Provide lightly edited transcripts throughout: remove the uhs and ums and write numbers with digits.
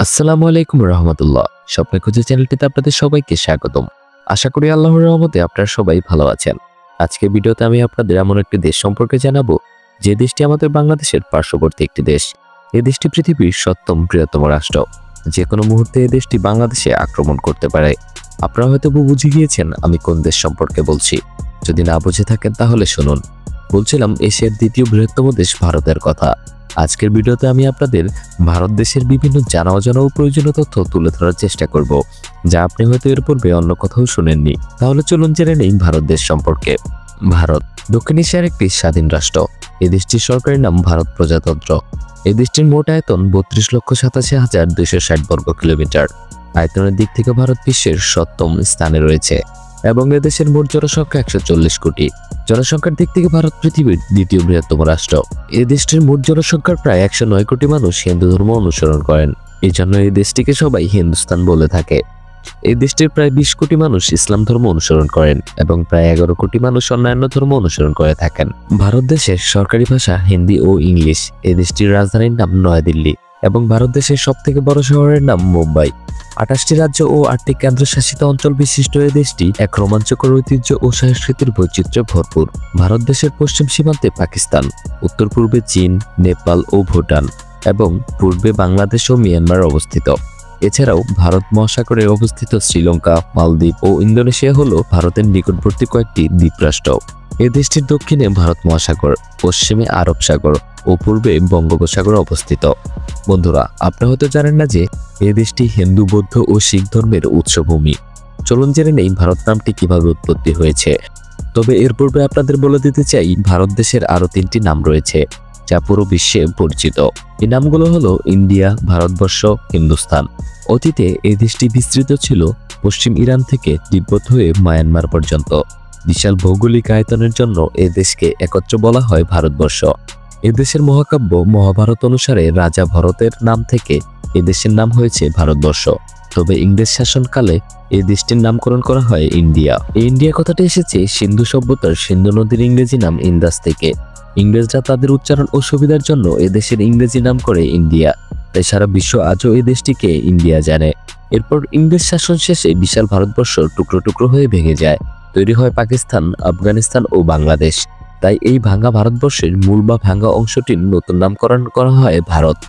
আসসালামু আলাইকুম রহমতুল্লাহ। স্বপ্ন খুঁজে চ্যানেলটিতে আপনাদের সবাইকে স্বাগতম। আশা করি আল্লাহর রহমতে আপনারা সবাই ভালো আছেন। আজকের ভিডিওতে আমি আপনাদের এমন একটি দেশ সম্পর্কে জানাবো যে দেশটি আমাদের বাংলাদেশের পার্শ্ববর্তী একটি দেশ। এই দেশটি পৃথিবীর ৭ম বৃহত্তম রাষ্ট্র। যে কোনো মুহূর্তে এই দেশটি বাংলাদেশে আক্রমণ করতে পারে। আপনারা হয়তো বুঝে গিয়েছেন আমি কোন দেশ সম্পর্কে বলছি। যদি না বুঝে থাকেন তাহলে শুনুন। বলছিলাম এশিয়ার দ্বিতীয় বৃহত্তম দেশ ভারতের কথা। আজকের ভিডিওতে আমি আপনাদের ভারত দেশের বিভিন্ন জানা অজানা ও প্রয়োজনীয় তথ্য তুলে ধরার চেষ্টা করব, যা আপনি হয়তো এর পূর্বে অন্য কোথাও শুনেননি। তাহলে চলুন জেনে নেই ভারত দেশ সম্পর্কে। ভারত দক্ষিণ এশিয়ার একটি স্বাধীন রাষ্ট্র। এই দেশটির সরকারি নাম ভারত প্রজাতন্ত্র। এই দেশটির মোট আয়তন ৩২,৮৭,২৬০ বর্গ কিলোমিটার। আয়তনের দিক থেকে ভারত বিশ্বের ৭ম স্থানে রয়েছে এবং এদেশের মোট জনসংখ্যা ১৪০ কোটি। জনসংখ্যার দিক থেকে ভারত পৃথিবীর দ্বিতীয় বৃহত্তম রাষ্ট্র। এই দেশটির মোট জনসংখ্যার প্রায় ১০৯ কোটি মানুষ হিন্দু ধর্ম অনুসরণ করেন। এই জন্য এই দেশটিকে সবাই হিন্দুস্তান বলে থাকে। এই দেশটির প্রায় ২০ কোটি মানুষ ইসলাম ধর্ম অনুসরণ করেন এবং প্রায় ১১ কোটি মানুষ অন্যান্য ধর্ম অনুসরণ করে থাকেন। ভারত দেশের সরকারি ভাষা হিন্দি ও ইংলিশ। এই দেশটির রাজধানীর নাম নয়াদিল্লি এবং ভারত দেশের সবথেকে বড় শহরের নাম মুম্বাই। ২৮টি রাজ্য ও ৮টি কেন্দ্রশাসিত অঞ্চল বিশিষ্ট এই দেশটি এক রোমাঞ্চকর ঐতিহ্য ও সংস্কৃতির বৈচিত্র্যে ভরপুর। ভারত দেশের পশ্চিম সীমান্তে পাকিস্তান, উত্তর পূর্বে চীন, নেপাল ও ভুটান এবং পূর্বে বাংলাদেশ ও মিয়ানমার অবস্থিত। এছাড়াও ভারত মহাসাগরে অবস্থিত শ্রীলঙ্কা, মালদ্বীপ ও ইন্দোনেশিয়া হল ভারতের নিকটবর্তী কয়েকটি দ্বীপরাষ্ট্র। এই দেশটির দক্ষিণে ভারত মহাসাগর, পশ্চিমে আরব সাগর ও পূর্বে বঙ্গোপসাগর অবস্থিত। বন্ধুরা, আপনারা হয়তো জানেন না যে এই দেশটি হিন্দু, বৌদ্ধ ও শিখ ধর্মের উৎসভূমি। চলুন জেনে নেই ভারত নামটি কিভাবে উৎপত্তি হয়েছে। তবে এর পূর্বে আপনাদের বলে দিতে চাই ভারত দেশের আরও ৩টি নাম রয়েছে যা পুরো বিশ্বে পরিচিত। এই নামগুলো হলো ইন্ডিয়া, ভারতবর্ষ, হিন্দুস্তান। অতীতে এই দেশটি বিস্তৃত ছিল পশ্চিম ইরান থেকে তিব্বত হয়ে মায়ানমার পর্যন্ত। বিশাল ভৌগোলিক আয়তনের জন্য এই দেশকে একত্র বলা হয় ভারতবর্ষ। এ দেশের মহাকাব্য মহাভারত অনুসারে রাজা ভরতের নাম থেকে এ দেশের নাম হয়েছে ভারতবর্ষ। তবে ইংরেজ শাসনকালে এই দেশটির নামকরণ করা হয় ইন্ডিয়া। এই ইন্ডিয়া কথাটি এসেছে সিন্ধু সভ্যতার সিন্ধু নদীর ইংরেজি নাম ইন্দাস থেকে। ইংরেজরা তাদের উচ্চারণ ও সুবিধার জন্য এ দেশের ইংরেজি নাম করে ইন্ডিয়া। তাই সারা বিশ্ব আজও এই দেশটিকে ইন্ডিয়া জানে। এরপর ইংরেজ শাসন শেষে বিশাল ভারতবর্ষ টুকরো টুকরো হয়ে ভেঙে যায়। তৈরি হয় পাকিস্তান, আফগানিস্তান ও বাংলাদেশ। তাই এই ভাঙা ভারতবর্ষের মূল বা ভাঙা অংশটির নতুন নামকরণ করা হয় ভারত।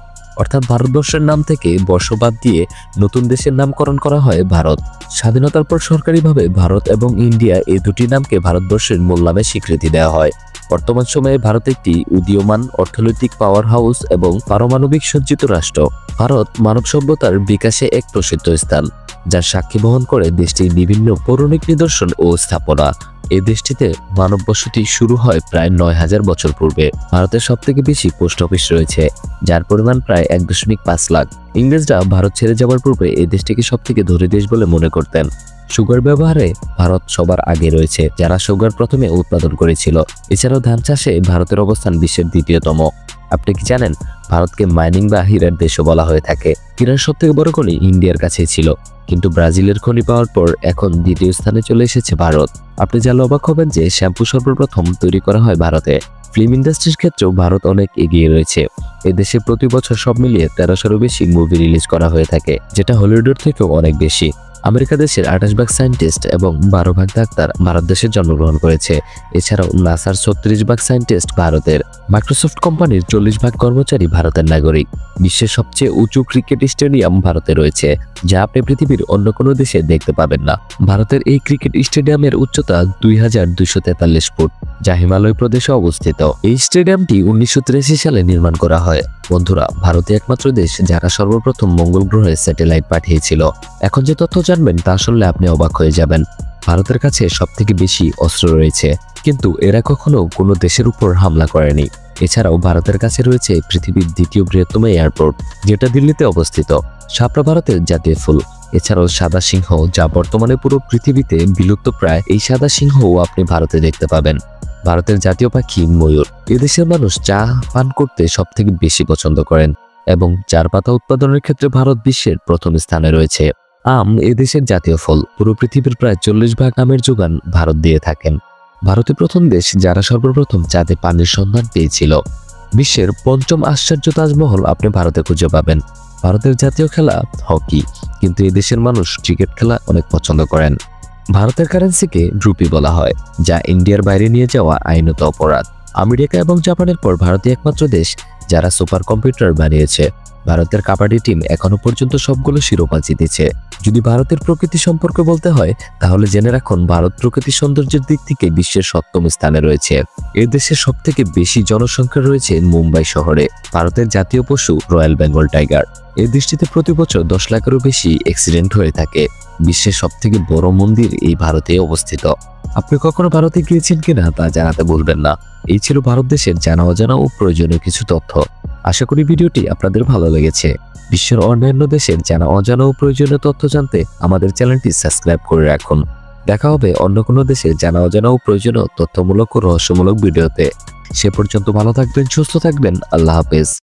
অর্থাৎ ভারতবর্ষের নাম থেকে বর্ষ বাদ দিয়ে নতুন দেশের নামকরণ করা হয় ভারত। স্বাধীনতার পর সরকারিভাবে ভারত এবং ইন্ডিয়া এই দুটি নামকে ভারতবর্ষের মূল নামে স্বীকৃতি দেওয়া হয়। বর্তমান সময়ে ভারত একটি উদীয়মান অর্থনৈতিক পাওয়ার হাউস এবং পারমাণবিক সজ্জিত রাষ্ট্র। ভারত মানব সভ্যতার বিকাশে এক প্রসিদ্ধ স্থান, যার সাক্ষী বহন করে দেশটির বিভিন্ন পৌরাণিক নিদর্শন ও স্থাপনা। এই দেশটিতে মানব বসতি শুরু হয় প্রায় ৯,০০০ বছর পূর্বে। ভারতের সবথেকে বেশি পোস্ট অফিস রয়েছে, যার পরিমাণ প্রায় ১.৫ লাখ। ইংরেজরা ভারত ছেড়ে যাওয়ার পূর্বে এই দেশটিকে সবথেকে ধনী দেশ বলে মনে করতেন। সুগার ব্যবহারে ভারত সবার আগে রয়েছে, যারা সুগার প্রথমে উৎপাদন করেছিল। এছাড়াও ধান চাষে ভারতের অবস্থান বিশ্বের দ্বিতীয়তম। আপনি কি জানেন ভারতকে মাইনিং বা হীরার দেশও বলা হয়ে থাকে? হীরার সবথেকে বড় খনি ইন্ডিয়ার কাছেই ছিল, কিন্তু ব্রাজিলের খনি পাওয়ার পর এখন দ্বিতীয় স্থানে চলে এসেছে ভারত। আপনি জানলে অবাক হবেন যে শ্যাম্পু সর্বপ্রথম তৈরি করা হয় ভারতে। ফিল্ম ইন্ডাস্ট্রির ক্ষেত্রেও ভারত অনেক এগিয়ে রয়েছে। এদেশে প্রতি বছর সব মিলিয়ে ১৩০০-এরও বেশি মুভি রিলিজ করা হয়ে থাকে, যেটা হলিউডের থেকেও অনেক বেশি। আমেরিকা দেশের ২৮ ভাগ সায়েন্টিস্ট এবং ১২ ভাগ ডাক্তার ভারত দেশে জন্মগ্রহণ করেছে। এছাড়াও নাসার ৩৬ ভাগ সায়েন্টিস্ট ভারতের। মাইক্রোসফট কোম্পানির ৪০ ভাগ কর্মচারী ভারতের নাগরিক। বিশ্বের সবচেয়ে উঁচু ক্রিকেট স্টেডিয়াম ভারতে রয়েছে, যা আপনি পৃথিবীর অন্য কোনো দেশে দেখতে পাবেন না। ভারতের এই ক্রিকেট স্টেডিয়ামের উচ্চতা ২,২৪৩ ফুট, যা হিমালয় প্রদেশে অবস্থিত। এই স্টেডিয়ামটি ১৯৮৩ সালে নির্মাণ করা হয়। বন্ধুরা, ভারতই একমাত্র দেশ যারা সর্বপ্রথম মঙ্গল গ্রহে স্যাটেলাইট পাঠিয়েছিল। এখন যে তথ্য জানবেন তা শুনলে আপনি অবাক হয়ে যাবেন। ভারতের কাছে সবথেকে বেশি অস্ত্র রয়েছে, কিন্তু এরা কখনো কোনো দেশের উপর হামলা করেনি। এছাড়াও ভারতের কাছে রয়েছে পৃথিবীর দ্বিতীয় বৃহত্তম এয়ারপোর্ট, যেটা দিল্লিতে অবস্থিত। শাপলা ভারতের জাতীয় ফুল। এছাড়াও সাদা সিংহ, যা বর্তমানে পুরো পৃথিবীতে বিলুপ্ত প্রায়। এই সাদা সিংহও আপনি ভারতে দেখতে পাবেন। ভারতের জাতীয় পাখি ময়ূর। এদেশের মানুষ চা পান করতে সবথেকে বেশি পছন্দ করেন এবং চার পাতা উৎপাদনের ক্ষেত্রে ভারত বিশ্বের প্রথম স্থানে রয়েছে। আম এদেশের জাতীয় ফল। পুরো পৃথিবীর প্রায় ৪০ ভাগ আমের যোগান ভারত দিয়ে থাকেন। ভারতে প্রথম দেশ যারা সর্বপ্রথম চাঁদে পানির সন্ধান পেয়েছিল। বিশ্বের পঞ্চম আশ্চর্য তাজমহল আপনি ভারতে খুঁজে পাবেন। ভারতের জাতীয় খেলা হকি, কিন্তু এই দেশের মানুষ ক্রিকেট খেলা অনেক পছন্দ করেন। ভারতের কারেন্সিকে রুপি বলা হয়, যা ইন্ডিয়ার বাইরে নিয়ে যাওয়া আইনত অপরাধ। আমেরিকা এবং জাপানের পর ভারতই একমাত্র দেশ যারা সুপার কম্পিউটার বানিয়েছে। ভারতের কাবাডি টিম এখনো পর্যন্ত সবগুলো শিরোপা জিতেছে। যদি ভারতের প্রকৃতি সম্পর্কে বলতে হয়, তাহলে জেনে রাখুন ভারত প্রকৃতি সৌন্দর্যের দিক থেকে বিশ্বের 7ম স্থানে রয়েছে। এ দেশের সবথেকে বেশি জনসংখ্যা রয়েছে মুম্বাই শহরে। ভারতের জাতীয় পশু রয়্যাল বেঙ্গল টাইগার। এই দেশটিতে প্রতি বছর 10 লাখেরও বেশি অ্যাক্সিডেন্ট হয়ে থাকে। বিশ্বের সবথেকে বড় মন্দির এই ভারতে অবস্থিত। আপনি কখনো ভারতে গিয়েছেন কিনা তা জানাতে ভুলবেন না। এই ছিল ভারত দেশের জানা অজানা ও প্রয়োজনীয় কিছু তথ্য। আশা করি ভিডিওটি আপনাদের ভালো লেগেছে। বিশ্বের অন্যান্য দেশের জানা অজানা ও প্রয়োজনীয় তথ্য জানতে আমাদের চ্যানেলটি সাবস্ক্রাইব করে রাখুন। দেখা হবে অন্য কোনো দেশের জানা অজানা ও প্রয়োজনীয় তথ্যমূলক ও রহস্যমূলক ভিডিওতে। সে পর্যন্ত ভালো থাকবেন, সুস্থ থাকবেন। আল্লাহ হাফেজ।